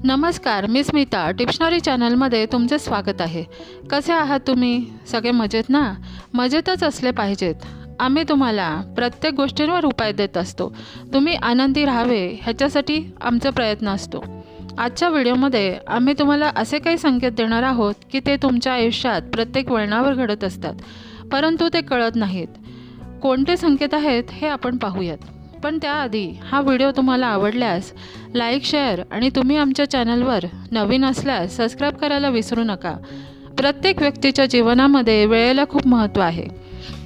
नमस्कार, मी स्मिता टिप्शनरी चॅनलमध्ये तुमचे स्वागत आहे। कसे आहात तुम्ही? सगळे मजेत ना? मजेतच असले पाहिजेत। आम्ही तुम्हाला प्रत्येक गोष्टींवर उपाय देत असतो। तुम्ही आनंदी राहावे ह्याच्यासाठी आमचा प्रयत्न असतो। आजच्या व्हिडिओमध्ये आम्ही तुम्हाला असे काही संकेत देणार आहोत की ते तुमच्या आयुष्यात प्रत्येक वळणावर घडत असतात, परंतु ते कळत नाहीत। कोणते संकेत आहेत हे आपण पाहूयात। पण त्याआधी हा व्हिडिओ तुम्हाला आवडल्यास लाईक, शेअर आणि तुम्ही आमच्या चॅनलवर नवीन असल्यास सबस्क्राईब करायला विसरू नका। प्रत्येक व्यक्तीच्या जीवनामध्ये वेळेला खूप महत्त्व आहे।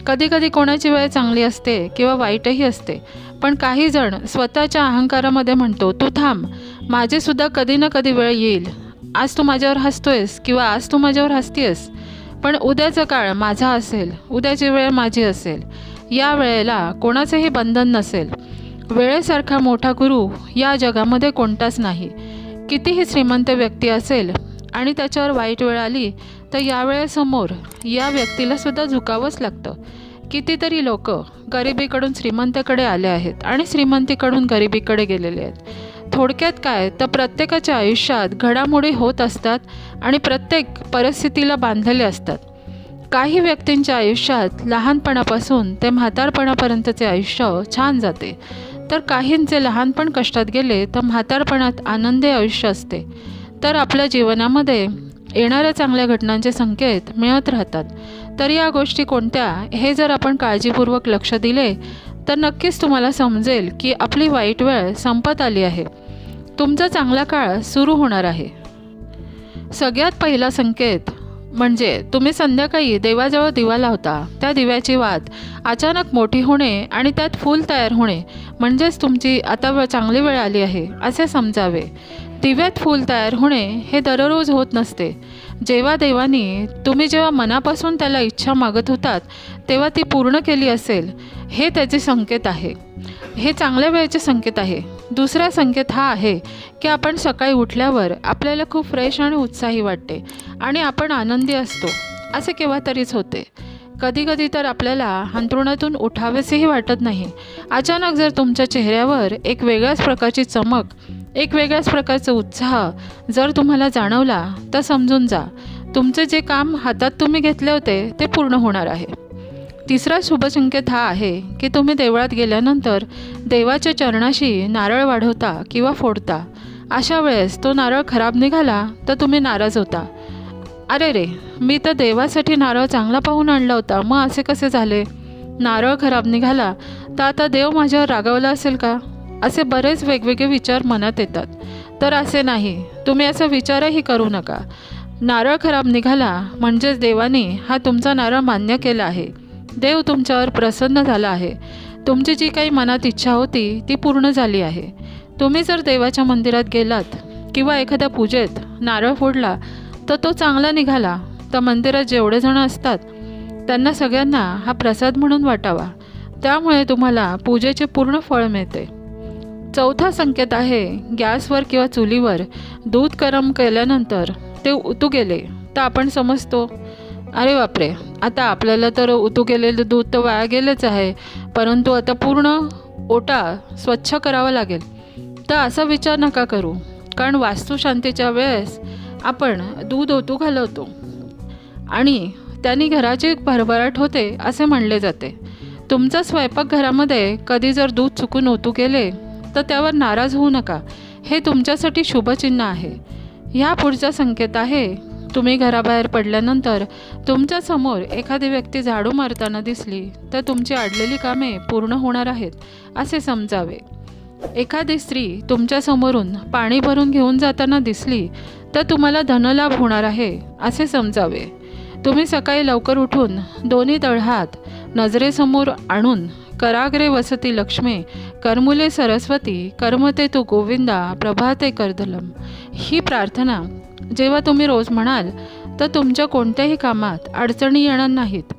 कधीकधी कोणाची वेळ चांगली असते किंवा वाईटही असते, पण काही जण स्वतःच्या अहंकारामध्ये म्हणतो, तू थांब, माझीसुद्धा कधी ना कधी वेळ येईल। आज तू माझ्यावर हसतोयस किंवा आज तू माझ्यावर हसतीयस, पण उद्याचा काळ माझा असेल, उद्याची वेळ माझी असेल। या वेळेला कोणाचेही बंधन नसेल। वेळेसारखा मोठा गुरु या जगामध्ये कोणताच नाही। कितीही श्रीमंत व्यक्ती असेल आणि त्याच्यावर वाईट वेळ आली तर या वेळेसमोर या व्यक्तीला सुद्धा झुकावंच लागतं। कितीतरी लोक गरिबीकडून श्रीमंतीकडे आले आहेत आणि श्रीमंतीकडून गरिबीकडे गेलेले आहेत। थोडक्यात काय तर प्रत्येकाच्या आयुष्यात घडामोडी होत असतात आणि प्रत्येक परिस्थितीला बांधलेले असतात। काही व्यक्तींच्या आयुष्यात लहानपणापासून ते म्हातारपणापर्यंतचे आयुष्य छान जाते, तर काहींचे लहानपण कष्टात गेले तर म्हातारपणात आनंदी आयुष्य असते। तर आपल्या जीवनामध्ये येणाऱ्या चांगल्या घटनांचे संकेत मिळत राहतात। तर या गोष्टी कोणत्या हे जर आपण काळजीपूर्वक लक्ष दिले तर नक्कीच तुम्हाला समजेल की आपली वाईट वेळ संपत आली आहे, तुमचा चांगला काळ सुरू होणार आहे। सगळ्यात पहिला संकेत म्हणजे तुम्ही संध्याकाळी देवाजवळ दिवा लावता, त्या दिव्याची वात अचानक मोठी होणे आणि त्यात फूल तयार होणे म्हणजेच तुमची आता चांगली वेळ आली आहे असे समजावे। दिव्यात फूल तयार होणे हे दररोज होत नसते। जेव्हा देवानी तुम्ही जेव्हा मनापासून त्याला इच्छा मागत होतात तेव्हा ती पूर्ण केली असेल, हे त्याचे संकेत आहे। हे चांगल्या वेळेचे संकेत आहे। दुसरा संकेत हा आहे की आपण सकाळी उठल्यावर आपल्याला खूप फ्रेश आणि उत्साही वाटते आणि आपण आनंदी असतो, असे केव्हा तरीच होते। कधीकधी तर आपल्याला अंथरुणातून उठावेसेही वाटत नाही। अचानक जर तुमच्या चेहऱ्यावर एक वेगळ्याच प्रकारची चमक, एक वेगळ्याच प्रकारचा उत्साह जर तुम्हाला जाणवला तर समजून जा, तुमचे जे काम हातात तुम्ही घेतले होते ते पूर्ण होणार आहे। तिसरा शुभसंकेत हा आहे की तुम्ही देवळात गेल्यानंतर देवाच्या चरणाशी नारळ वाढवता किंवा फोडता। अशा वेळेस तो नारळ खराब निघाला तर तुम्ही नाराज होता। अरे रे, मी तर देवासाठी नारळ चांगला पाहून आणला होता, मग असे कसे झाले? नारळ खराब निघाला तर आता देव माझ्यावर रागावला असेल का? असे बरेच वेगवेगळे विचार मनात येतात। तर असे नाही, तुम्ही असा विचारही करू नका। नारळ खराब निघाला म्हणजेच देवाने हा तुमचा नारळ मान्य केला आहे। देव तुमच्यावर प्रसन्न झाला आहे। तुमची जी काही मनात इच्छा होती ती पूर्ण झाली आहे। तुम्ही जर देवाच्या मंदिरात गेलात किंवा एखाद्या पूजेत नारळ फोडला तर तो चांगला निघाला तर मंदिरात जेवढे जण असतात त्यांना सगळ्यांना हा प्रसाद म्हणून वाटावा, त्यामुळे तुम्हाला पूजेचे पूर्ण फळ मिळते। चौथा संकेत आहे गॅसवर किंवा चुलीवर दूध गरम केल्यानंतर ते उतू गेले तर आपण समजतो, अरे बापरे, आता आपल्याला तर उतू गेलेलं दूध तर वाया गेलेच आहे, परंतु आता पूर्ण ओटा स्वच्छ करावा लागेल। तर असा विचार नका करू, कारण वास्तुशांतीच्या वेळेस आपण दूध ओतू घालवतो आणि त्यांनी घराची भरभराट होते असे म्हणले जाते। तुमच्या स्वयंपाकघरामध्ये कधी जर दूध चुकून ओतू गेले तर त्यावर नाराज होऊ नका, हे तुमच्यासाठी शुभचिन्ह आहे। ह्या पुढचा संकेत आहे तुम्ही घराबाहेर पडल्यानंतर तुमच्या समोर एखादी व्यक्ती झाडू मारताना दिसली तर तुमची अडलेली कामे पूर्ण होणार आहेत असे समजावे। एखादी स्त्री तुमच्या समोरून पाणी भरून घेऊन जाताना दिसली तर तुम्हाला धनलाभ होणार आहे असे समजावे। तुम्ही सकाळी लवकर उठून दोन्ही तळहात नजरेसमोर आणून कराग्रे वसती लक्ष्मी, करमुले सरस्वती, कर्मते तू गोविंदा, प्रभाते करदलम ही प्रार्थना जेव्हा तुम्ही रोज म्हणाल तर तुमच्या कोणत्याही कामात अडचणी येणार नाहीत।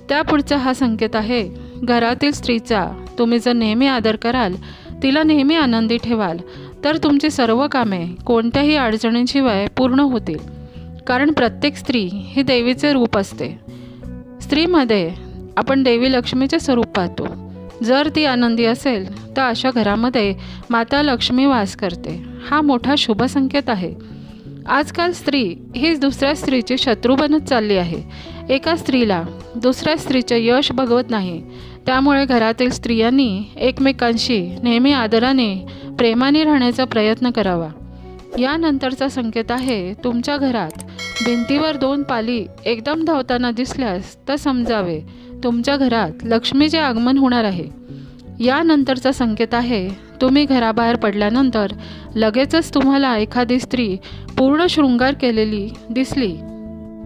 त्यापुढचा हा संकेत आहे घरातील स्त्रीचा तुम्ही जर नेहमी आदर कराल, तिला नेहमी आनंदी ठेवाल तर तुमची सर्व कामे कोणत्याही अडचणींशिवाय पूर्ण होतील, कारण प्रत्येक स्त्री ही देवीचे रूप असते। स्त्रीमध्ये आपण देवी लक्ष्मीचे स्वरूप पाहतो। जर ती आनंदी असेल तर अशा घरामध्ये माता लक्ष्मी वास करते. हा मोठा शुभ संकेत आहे. आजकाल स्त्री ही दुसऱ्या स्त्रीची शत्रू बनत चालली आहे. एका स्त्रीला दुसऱ्या स्त्रीचे यश बघवत नाही. त्यामुळे घरातील स्त्रियांनी एकमेकांशी नेहमी आदराने प्रेमाने राहण्याचा प्रयत्न करावा. यानंतरचा संकेत आहे, तुमच्या घरात भिंतीवर 2 पाली एकदम धावताना दिसल्यास तर समजावे तुमच्या घरात लक्ष्मीचे आगमन होणार आहे. यानंतरचा संकेत आहे, तुम्ही घराबाहेर पडल्यानंतर लगेचच तुम्हाला एखादी स्त्री पूर्ण शृंगार केलेली दिसली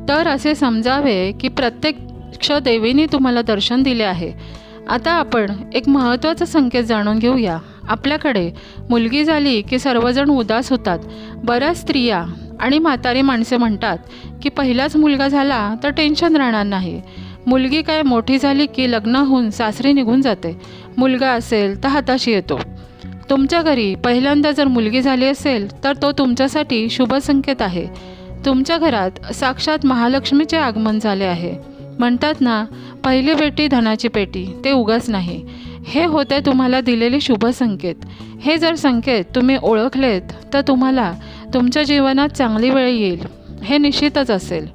तर असे समजावे की प्रत्यक्ष देवीने तुम्हाला दर्शन दिले आहे. आता आपण एक महत्त्वाचा संकेत जाणून घेऊया. आपल्याकडे मुलगी झाली की सर्वजण उदास होतात. बऱ्याच स्त्रिया आणि म्हातारी माणसे म्हणतात की पहिलाच मुलगा झाला तर टेन्शन राहणार नाही. मुलगी काय मोठी झाली की लग्न होऊन सासरी निघून जाते. मुलगा असेल तर हाताशी येतो. तुमच्या घरी पहिल्यांदा जर मुलगी झाली असेल तर तो तुमच्यासाठी शुभ संकेत आहे. तुमच्या घरात साक्षात महालक्ष्मीचे आगमन झाले आहे. म्हणतात ना, पहिली बेटी धनाची पेटी, ते उगाच नाही. हे होते तुम्हाला दिलेले शुभ संकेत. हे जर संकेत तुम्ही ओळखलेत तर तुम्हाला तुमच्या जीवनात चांगली वेळ येईल हे निश्चितच असेल.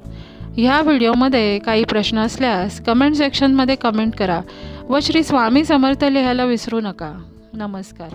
ह्या व्हिडिओमध्ये काही प्रश्न असल्यास कमेंट सेक्शनमध्ये कमेंट करा व श्री स्वामी समर्थ लिहायला विसरू नका. नमस्कार.